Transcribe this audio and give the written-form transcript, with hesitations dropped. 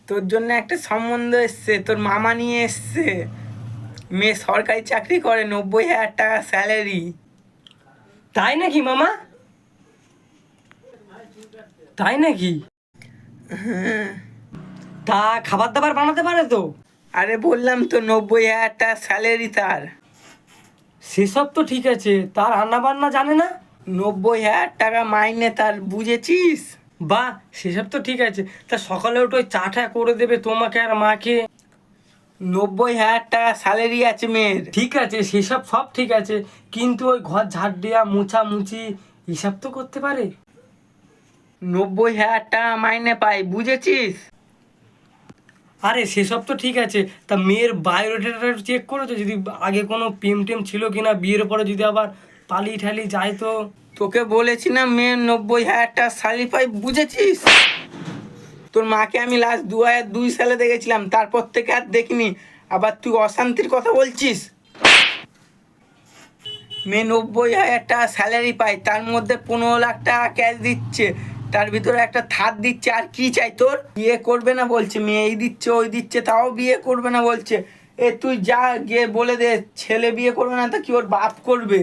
তোর জন্য একটা সম্বন্ধ এসছে, তোর মামা নিয়ে এসছে। মেয়ে সরকারি চাকরি করে, 90,000 টাকা স্যালারি। তাই নাকি মামা? তাই নাকি? তা খাবার দাবার বানাতে পারে তো? আরে বললাম তো 90,000 টাকা স্যালারি তার। সেসব তো ঠিক আছে, তার রান্না বান্না জানে না? 90,000 টাকা মাইনে তার, বুঝেছিস? বাহ, সেসব তো ঠিক আছে। তা সকালে উঠে ওই চাটা করে দেবে তোমাকে আর মাকে। 90,000 টাকা স্যালারি আছে মেয়ের। ঠিক আছে, সেসব সব ঠিক আছে, কিন্তু ওই ঘর ঝাড় দেওয়া মোছামুছি এসব তো করতে পারে। 90,000 টাকা মাইনে পাই, বুঝেছিস? আরে সেসব তো ঠিক আছে, তা মেয়ের বায়োডাটা চেক করেছো? যদি আগে কোনো প্রেম টেম ছিল কিনা, বিয়ের পরে যদি আবার পালিয়ে ঠালিয়ে যায় তো? তোকে বলেছি না মেয়ের 90,000 টাকা স্যালারি পাই, বুঝেছিস? তোর মাকে আমি লাস্ট 2002 সালে দেখেছিলাম, তারপর থেকে আর দেখিনি। আবার তুই অশান্তির কথা বলছিস। মেয়ে 90,000 টাকা স্যালারি পায়, তার মধ্যে 15 লাখ টাকা ক্যাশ দিচ্ছে, তার ভিতরে একটা থার দিচ্ছে। আর কি চাই তোর? বিয়ে করবে না বলছে, মেয়ে এই দিচ্ছে ওই দিচ্ছে, তাও বিয়ে করবে না বলছে। তুই যা গিয়ে বলে দে ছেলে বিয়ে করবে না, তা কি ওর বাপ করবে?